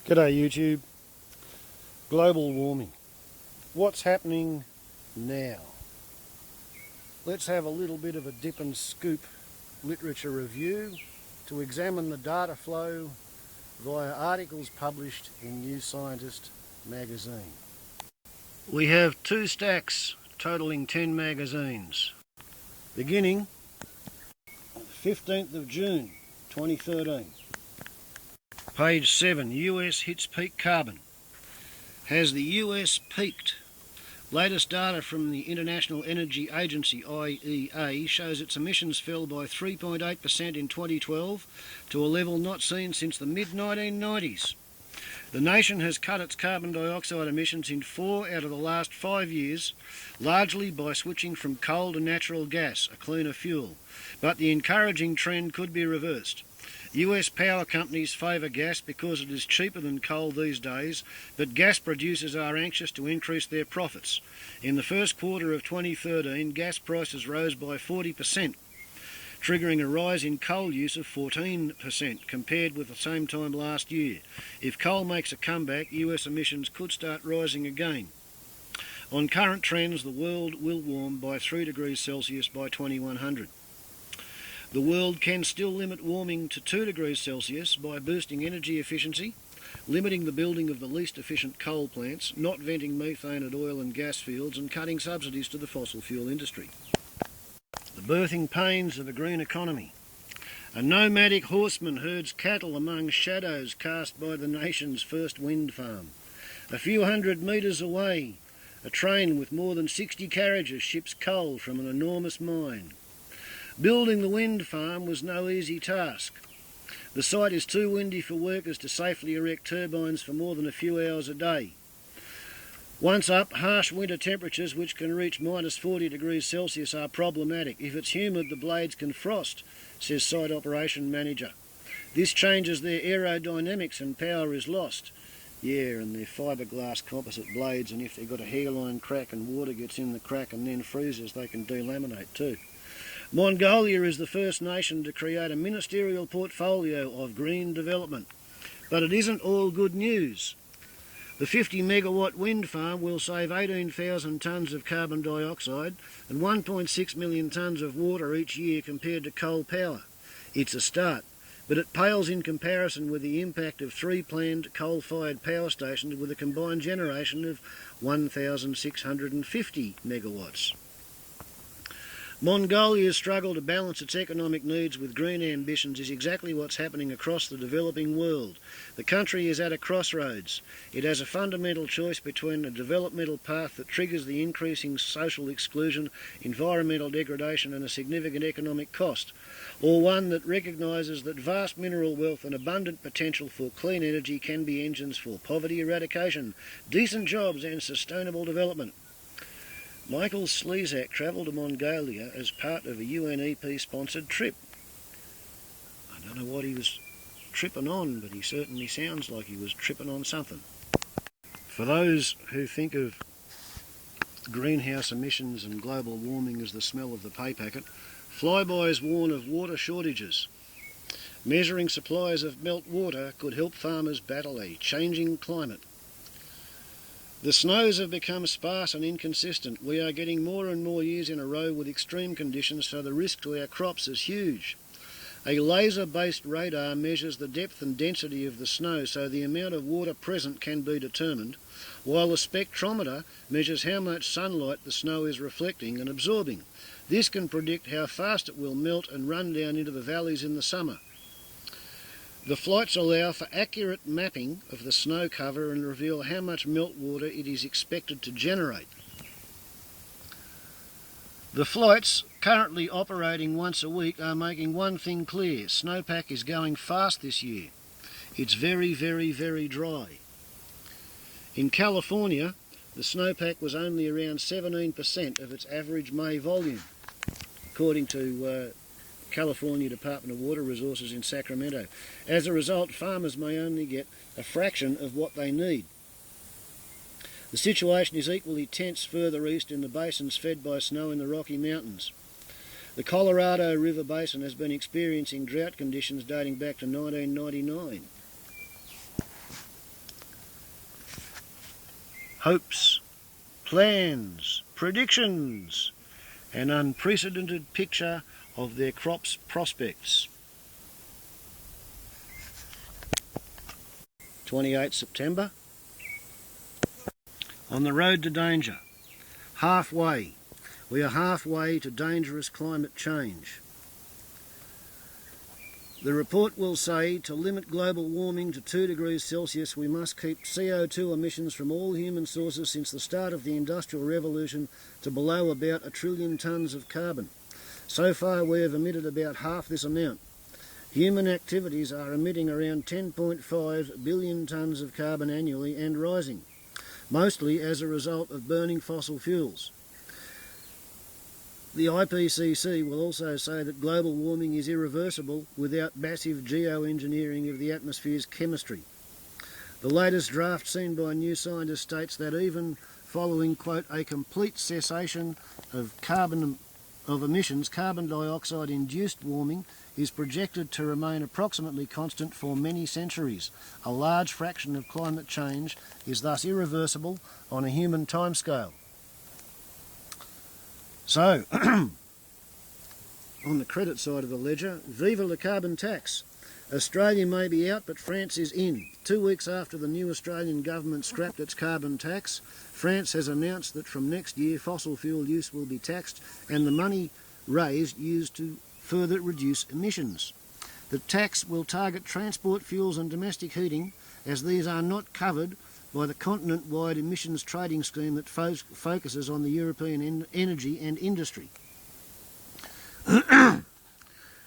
G'day YouTube. Global warming. What's happening now? Let's have a little bit of a dip and scoop literature review to examine the data flow via articles published in New Scientist magazine. We have two stacks totaling 10 magazines. Beginning 15th of June 2013. Page 7, US hits peak carbon. Has the US peaked? Latest data from the International Energy Agency, IEA, shows its emissions fell by 3.8% in 2012 to a level not seen since the mid-1990s. The nation has cut its carbon dioxide emissions in 4 out of the last 5 years, largely by switching from coal to natural gas, a cleaner fuel. But the encouraging trend could be reversed. US power companies favour gas because it is cheaper than coal these days, but gas producers are anxious to increase their profits. In the first quarter of 2013, gas prices rose by 40%, triggering a rise in coal use of 14% compared with the same time last year. If coal makes a comeback, US emissions could start rising again. On current trends, the world will warm by 3 degrees Celsius by 2100. The world can still limit warming to 2 degrees Celsius by boosting energy efficiency, limiting the building of the least efficient coal plants, not venting methane at oil and gas fields, and cutting subsidies to the fossil fuel industry. The birthing pains of a green economy. A nomadic horseman herds cattle among shadows cast by the nation's first wind farm. A few hundred metres away, a train with more than 60 carriages ships coal from an enormous mine. Building the wind farm was no easy task. The site is too windy for workers to safely erect turbines for more than a few hours a day. Once up, harsh winter temperatures, which can reach minus 40 degrees Celsius, are problematic. If it's humid, the blades can frost, says site operation manager. This changes their aerodynamics and power is lost. Yeah, and they're fiberglass composite blades, and if they've got a hairline crack and water gets in the crack and then freezes, they can delaminate too. Mongolia is the first nation to create a ministerial portfolio of green development. But it isn't all good news. The 50 megawatt wind farm will save 18,000 tonnes of carbon dioxide and 1.6 million tonnes of water each year compared to coal power. It's a start, but it pales in comparison with the impact of 3 planned coal-fired power stations with a combined generation of 1,650 megawatts. Mongolia's struggle to balance its economic needs with green ambitions is exactly what's happening across the developing world. The country is at a crossroads. It has a fundamental choice between a developmental path that triggers the increasing social exclusion, environmental degradation and a significant economic cost, or one that recognises that vast mineral wealth and abundant potential for clean energy can be engines for poverty eradication, decent jobs and sustainable development. Michael Slezak travelled to Mongolia as part of a UNEP-sponsored trip. I don't know what he was tripping on, but he certainly sounds like he was tripping on something. For those who think of greenhouse emissions and global warming as the smell of the pay packet, flybys warn of water shortages. Measuring supplies of melt water could help farmers battle a changing climate. The snows have become sparse and inconsistent. We are getting more and more years in a row with extreme conditions, so the risk to our crops is huge. A laser-based radar measures the depth and density of the snow, so the amount of water present can be determined, while the spectrometer measures how much sunlight the snow is reflecting and absorbing. This can predict how fast it will melt and run down into the valleys in the summer. The flights allow for accurate mapping of the snow cover and reveal how much meltwater it is expected to generate. The flights, currently operating once a week, are making one thing clear. Snowpack is going fast this year. It's very, very, very dry. In California, the snowpack was only around 17% of its average May volume, according to California Department of Water Resources in Sacramento. As a result, farmers may only get a fraction of what they need. The situation is equally tense further east in the basins fed by snow in the Rocky Mountains. The Colorado River Basin has been experiencing drought conditions dating back to 1999. hopes, plans, predictions, an unprecedented picture of their crops' prospects. 28 September. On the road to danger. Halfway. We are halfway to dangerous climate change. The report will say to limit global warming to 2 degrees Celsius, we must keep CO2 emissions from all human sources since the start of the Industrial Revolution to below about 1 trillion tonnes of carbon. So far we have emitted about half this amount. Human activities are emitting around 10.5 billion tonnes of carbon annually and rising, mostly as a result of burning fossil fuels. The IPCC will also say that global warming is irreversible without massive geoengineering of the atmosphere's chemistry. The latest draft seen by New Scientist states that even following, quote, a complete cessation of emissions, carbon dioxide induced warming is projected to remain approximately constant for many centuries. A large fraction of climate change is thus irreversible on a human timescale. So, on the credit side of the ledger, viva la carbon tax. Australia may be out, but France is in. 2 weeks after the new Australian government scrapped its carbon tax, France has announced that from next year fossil fuel use will be taxed and the money raised used to further reduce emissions. The tax will target transport fuels and domestic heating, as these are not covered by the continent-wide emissions trading scheme that focuses on the European energy and industry.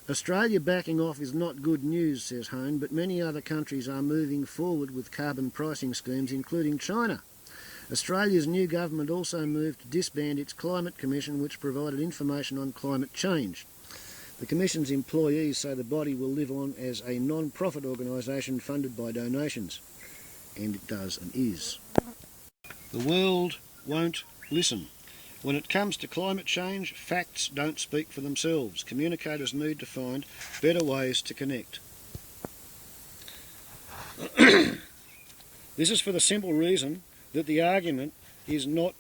Australia backing off is not good news, says Hone, but many other countries are moving forward with carbon pricing schemes, including China. Australia's new government also moved to disband its Climate Commission, which provided information on climate change. The Commission's employees say the body will live on as a non-profit organisation funded by donations. And it does and is. The world won't listen. When it comes to climate change, facts don't speak for themselves. Communicators need to find better ways to connect. This is for the simple reason that the argument is not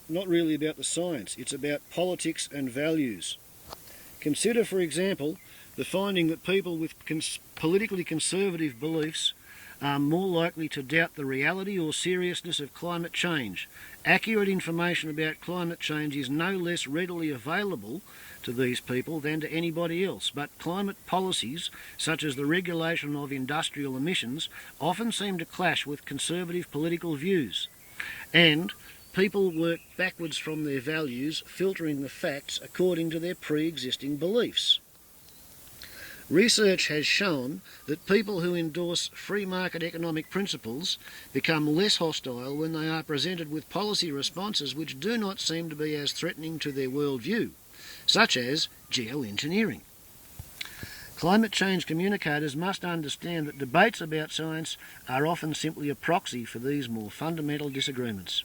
really about the science, it's about politics and values. Consider, for example, the finding that people with politically conservative beliefs are more likely to doubt the reality or seriousness of climate change. Accurate information about climate change is no less readily available to these people than to anybody else, but climate policies, such as the regulation of industrial emissions, often seem to clash with conservative political views. And people work backwards from their values, filtering the facts according to their pre-existing beliefs. Research has shown that people who endorse free market economic principles become less hostile when they are presented with policy responses which do not seem to be as threatening to their worldview, such as geoengineering. Climate change communicators must understand that debates about science are often simply a proxy for these more fundamental disagreements.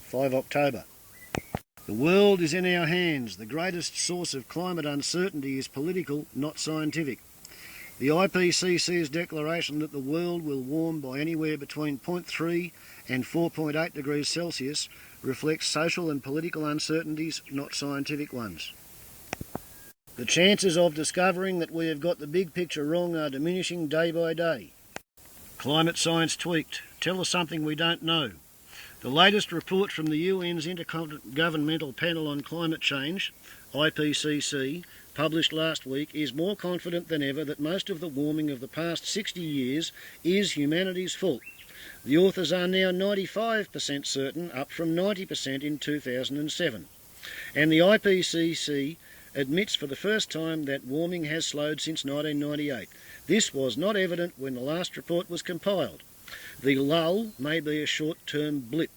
5 October. The world is in our hands. The greatest source of climate uncertainty is political, not scientific. The IPCC's declaration that the world will warm by anywhere between 0.3 and 4.8 degrees Celsius reflects social and political uncertainties, not scientific ones. The chances of discovering that we have got the big picture wrong are diminishing day by day. Climate science tweaked. Tell us something we don't know. The latest report from the UN's Intergovernmental Panel on Climate Change, IPCC, published last week, is more confident than ever that most of the warming of the past 60 years is humanity's fault. The authors are now 95% certain, up from 90% in 2007. And the IPCC admits for the first time that warming has slowed since 1998. This was not evident when the last report was compiled. The lull may be a short-term blip.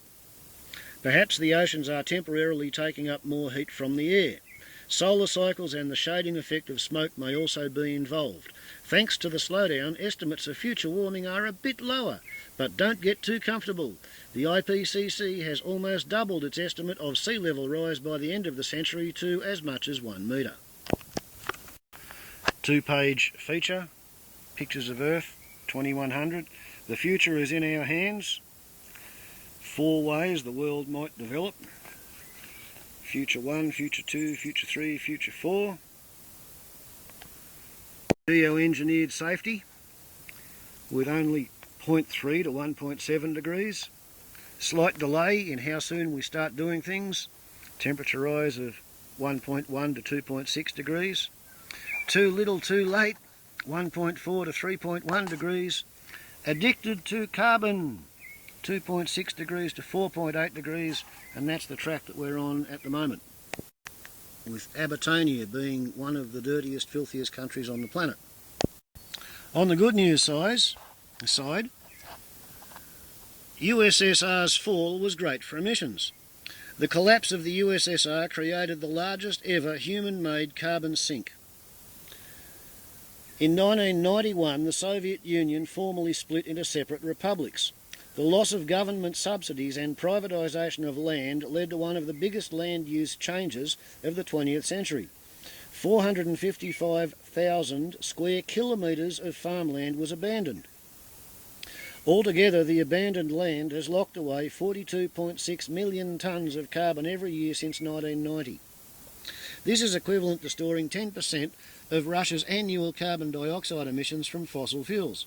Perhaps the oceans are temporarily taking up more heat from the air. Solar cycles and the shading effect of smoke may also be involved. Thanks to the slowdown, estimates of future warming are a bit lower, but don't get too comfortable. The IPCC has almost doubled its estimate of sea level rise by the end of the century to as much as 1 metre. 2-page feature, Pictures of Earth, 2100. The future is in our hands. 4 ways the world might develop. Future 1, Future 2, Future 3, Future 4. Geoengineered safety with only 0.3 to 1.7 degrees. Slight delay in how soon we start doing things. Temperature rise of 1.1 to 2.6 degrees. Too little, too late, 1.4 to 3.1 degrees. Addicted to carbon, 2.6 degrees to 4.8 degrees, and that's the track that we're on at the moment, with Abitonia being one of the dirtiest, filthiest countries on the planet. On the good news side, USSR's fall was great for emissions. The collapse of the USSR created the largest ever human-made carbon sink. In 1991, the Soviet Union formally split into separate republics. The loss of government subsidies and privatisation of land led to one of the biggest land use changes of the 20th century. 455,000 square kilometres of farmland was abandoned. Altogether, the abandoned land has locked away 42.6 million tonnes of carbon every year since 1990. This is equivalent to storing 10% of Russia's annual carbon dioxide emissions from fossil fuels.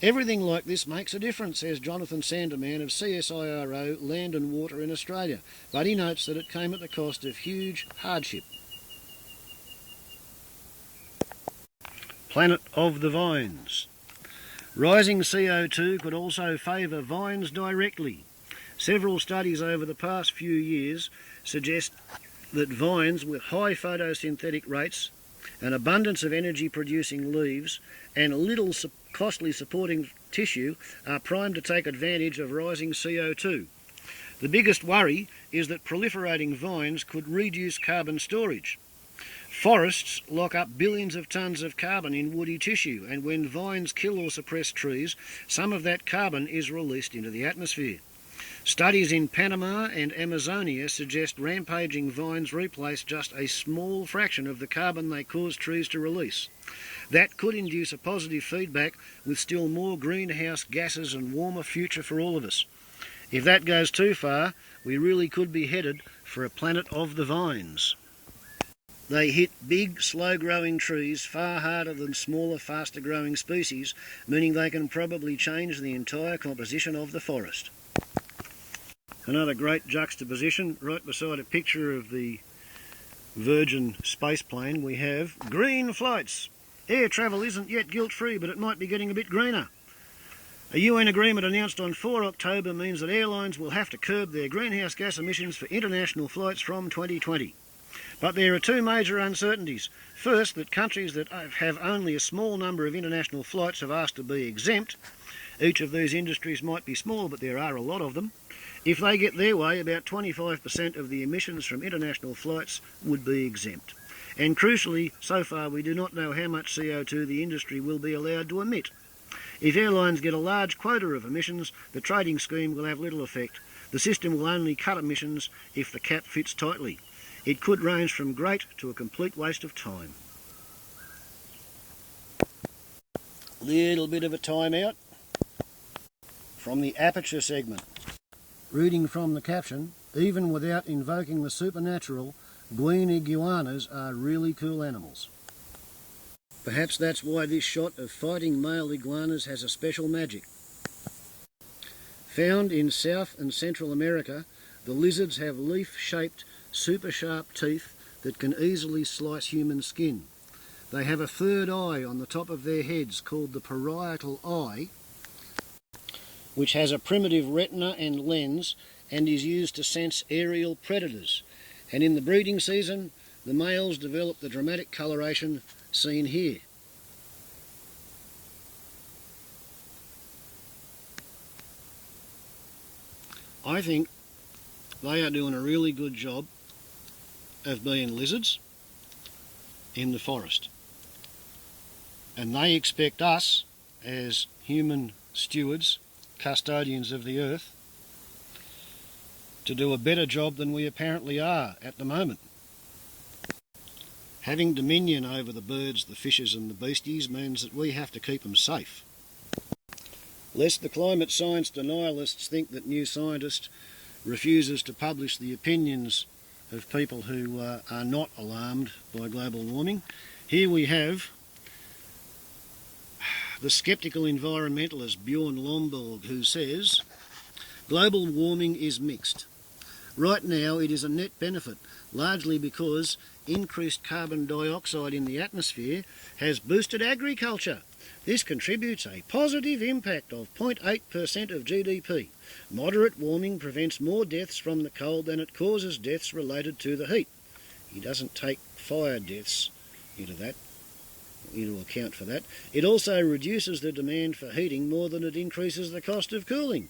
Everything like this makes a difference, says Jonathan Sanderman of CSIRO Land and Water in Australia, but he notes that it came at the cost of huge hardship. Planet of the vines. Rising CO2 could also favour vines directly. Several studies over the past few years suggest that vines with high photosynthetic rates, an abundance of energy-producing leaves, and little costly supporting tissue are primed to take advantage of rising CO2. The biggest worry is that proliferating vines could reduce carbon storage. Forests lock up billions of tonnes of carbon in woody tissue, and when vines kill or suppress trees, some of that carbon is released into the atmosphere. Studies in Panama and Amazonia suggest rampaging vines replace just a small fraction of the carbon they cause trees to release. That could induce a positive feedback with still more greenhouse gases and warmer future for all of us. If that goes too far, we really could be headed for a planet of the vines. They hit big, slow-growing trees far harder than smaller, faster-growing species, meaning they can probably change the entire composition of the forest. Another great juxtaposition, right beside a picture of the Virgin space plane, we have green flights. Air travel isn't yet guilt-free, but it might be getting a bit greener. A UN agreement announced on 4 October means that airlines will have to curb their greenhouse gas emissions for international flights from 2020. But there are two major uncertainties. First, that countries that have only a small number of international flights have asked to be exempt. Each of these industries might be small, but there are a lot of them. If they get their way, about 25% of the emissions from international flights would be exempt. And crucially, so far we do not know how much CO2 the industry will be allowed to emit. If airlines get a large quota of emissions, the trading scheme will have little effect. The system will only cut emissions if the cap fits tightly. It could range from great to a complete waste of time. Little bit of a timeout from the aperture segment. Reading from the caption, even without invoking the supernatural, green iguanas are really cool animals. Perhaps that's why this shot of fighting male iguanas has a special magic. Found in South and Central America, the lizards have leaf-shaped, super sharp teeth that can easily slice human skin. They have a third eye on the top of their heads called the parietal eye, which has a primitive retina and lens and is used to sense aerial predators. And in the breeding season, the males develop the dramatic coloration seen here. I think they are doing a really good job of being lizards in the forest. And they expect us, as human stewards, custodians of the earth, to do a better job than we apparently are at the moment. Having dominion over the birds, the fishes and the beasties means that we have to keep them safe. lest the climate science denialists think that New Scientist refuses to publish the opinions of people who are not alarmed by global warming. Here we have the sceptical environmentalist Bjorn Lomborg, who says, global warming is mixed. Right now it is a net benefit, largely because increased carbon dioxide in the atmosphere has boosted agriculture. This contributes a positive impact of 0.8% of GDP. Moderate warming prevents more deaths from the cold than it causes deaths related to the heat. He doesn't take fire deaths into account for that. It also reduces the demand for heating more than it increases the cost of cooling.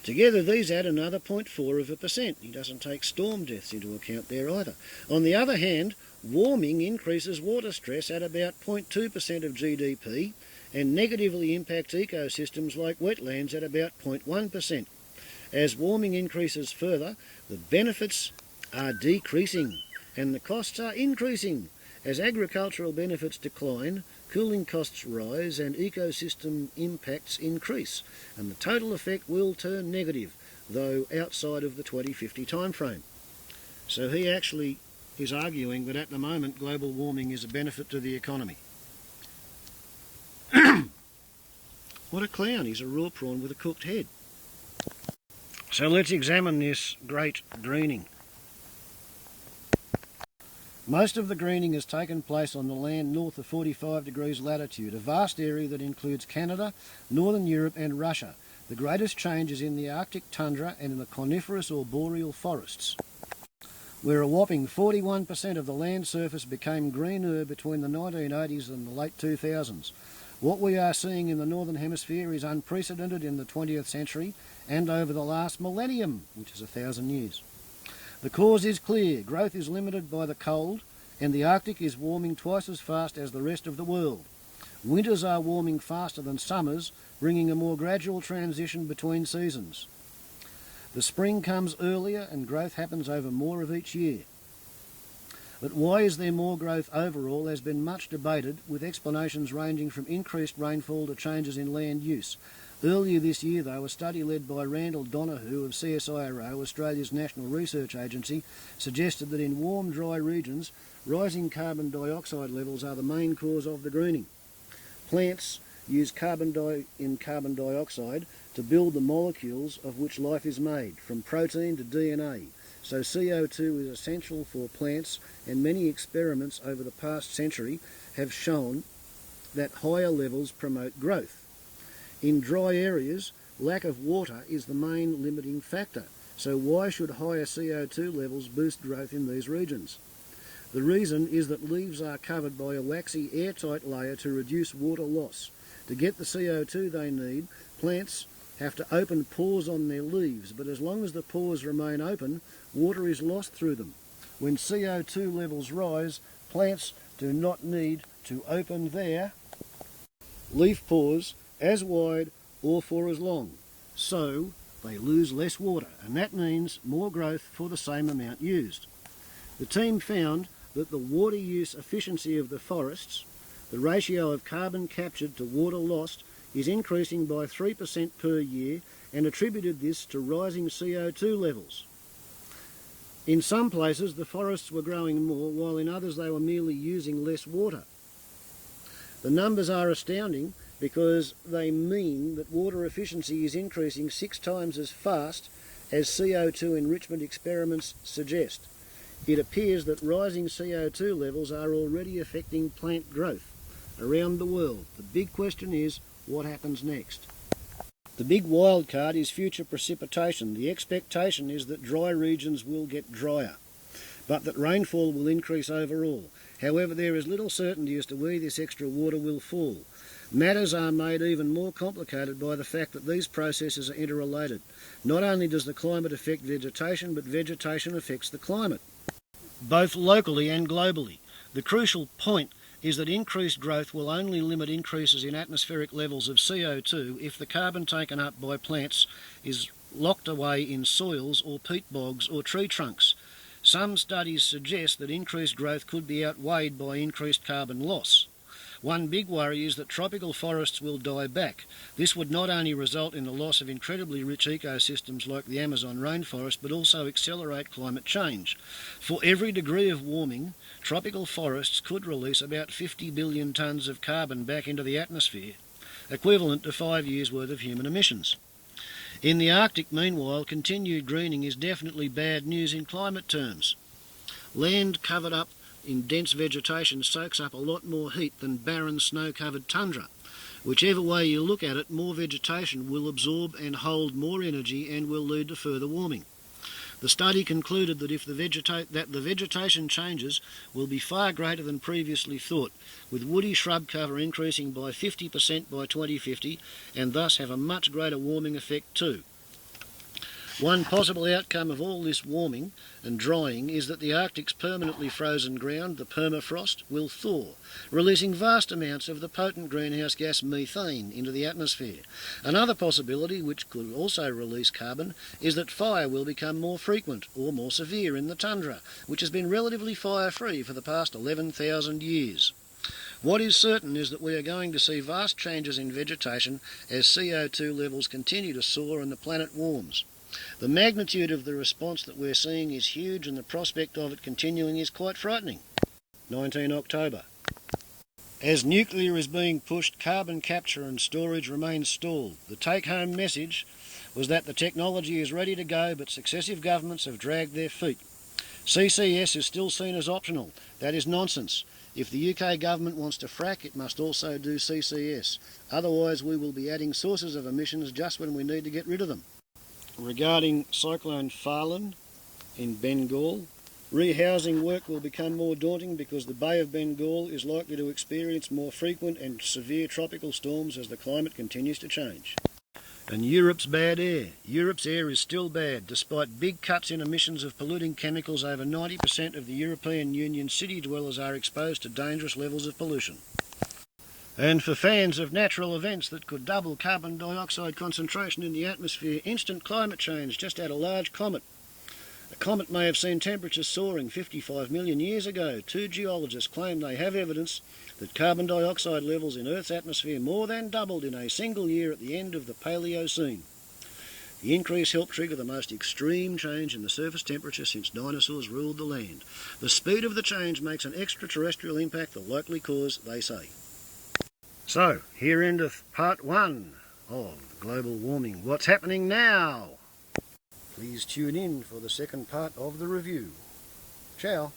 Together these add another 0.4%. He doesn't take storm deaths into account there either. On the other hand, warming increases water stress at about 0.2% of GDP and negatively impacts ecosystems like wetlands at about 0.1%. As warming increases further, the benefits are decreasing and the costs are increasing. As agricultural benefits decline, cooling costs rise and ecosystem impacts increase, and the total effect will turn negative, though outside of the 2050 timeframe. So he actually is arguing that at the moment global warming is a benefit to the economy. What a clown, he's a raw prawn with a cooked head. So let's examine this great greening. Most of the greening has taken place on the land north of 45 degrees latitude, a vast area that includes Canada, Northern Europe and Russia. The greatest change is in the Arctic tundra and in the coniferous or boreal forests, where a whopping 41% of the land surface became greener between the 1980s and the late 2000s. What we are seeing in the Northern Hemisphere is unprecedented in the 20th century and over the last millennium, which is 1,000 years. The cause is clear. Growth is limited by the cold, and the Arctic is warming twice as fast as the rest of the world. Winters are warming faster than summers, bringing a more gradual transition between seasons. The spring comes earlier and growth happens over more of each year. But why is there more growth overall has been much debated, with explanations ranging from increased rainfall to changes in land use. Earlier this year, though, a study led by Randall Donoghue of CSIRO, Australia's national research agency, suggested that in warm, dry regions, rising carbon dioxide levels are the main cause of the greening. Plants use carbon dioxide to build the molecules of which life is made, from protein to DNA. So CO2 is essential for plants, and many experiments over the past century have shown that higher levels promote growth. In dry areas, lack of water is the main limiting factor. So why should higher CO2 levels boost growth in these regions? The reason is that leaves are covered by a waxy airtight layer to reduce water loss. To get the CO2 they need, plants have to open pores on their leaves, but as long as the pores remain open, water is lost through them. When CO2 levels rise, plants do not need to open their leaf pores as wide or for as long, so they lose less water, and that means more growth for the same amount used. The team found that the water use efficiency of the forests, the ratio of carbon captured to water lost, is increasing by 3% per year, and attributed this to rising CO2 levels. In some places the forests were growing more, while in others they were merely using less water. The numbers are astounding because they mean that water efficiency is increasing 6 times as fast as CO2 enrichment experiments suggest. It appears that rising CO2 levels are already affecting plant growth around the world. The big question is, what happens next? The big wild card is future precipitation. The expectation is that dry regions will get drier, but that rainfall will increase overall. However, there is little certainty as to where this extra water will fall. Matters are made even more complicated by the fact that these processes are interrelated. Not only does the climate affect vegetation, but vegetation affects the climate, both locally and globally. The crucial point is that increased growth will only limit increases in atmospheric levels of CO2 if the carbon taken up by plants is locked away in soils or peat bogs or tree trunks. Some studies suggest that increased growth could be outweighed by increased carbon loss. One big worry is that tropical forests will die back. This would not only result in the loss of incredibly rich ecosystems like the Amazon rainforest, but also accelerate climate change. For every degree of warming, tropical forests could release about 50 billion tonnes of carbon back into the atmosphere, equivalent to 5 years' worth of human emissions. In the Arctic, meanwhile, continued greening is definitely bad news in climate terms. Land covered up in dense vegetation soaks up a lot more heat than barren snow-covered tundra. Whichever way you look at it, more vegetation will absorb and hold more energy and will lead to further warming. The study concluded that the vegetation changes will be far greater than previously thought, with woody shrub cover increasing by 50% by 2050 and thus have a much greater warming effect too. One possible outcome of all this warming and drying is that the Arctic's permanently frozen ground, the permafrost, will thaw, releasing vast amounts of the potent greenhouse gas methane into the atmosphere. Another possibility, which could also release carbon, is that fire will become more frequent or more severe in the tundra, which has been relatively fire-free for the past 11,000 years. What is certain is that we are going to see vast changes in vegetation as CO2 levels continue to soar and the planet warms. The magnitude of the response that we're seeing is huge, and the prospect of it continuing is quite frightening. 19 October. As nuclear is being pushed, carbon capture and storage remains stalled. The take-home message was that the technology is ready to go, but successive governments have dragged their feet. CCS is still seen as optional. That is nonsense. If the UK government wants to frack, it must also do CCS. Otherwise, we will be adding sources of emissions just when we need to get rid of them. Regarding Cyclone Farlan in Bengal, rehousing work will become more daunting because the Bay of Bengal is likely to experience more frequent and severe tropical storms as the climate continues to change. And Europe's bad air. Europe's air is still bad. Despite big cuts in emissions of polluting chemicals, over 90% of the European Union city dwellers are exposed to dangerous levels of pollution. And for fans of natural events that could double carbon dioxide concentration in the atmosphere, instant climate change just had a large comet. The comet may have seen temperatures soaring 55 million years ago. Two geologists claim they have evidence that carbon dioxide levels in Earth's atmosphere more than doubled in a single year at the end of the Paleocene. The increase helped trigger the most extreme change in the surface temperature since dinosaurs ruled the land. The speed of the change makes an extraterrestrial impact the likely cause, they say. So, here endeth part 1 of global warming. What's happening now? Please tune in for the second part of the review. Ciao.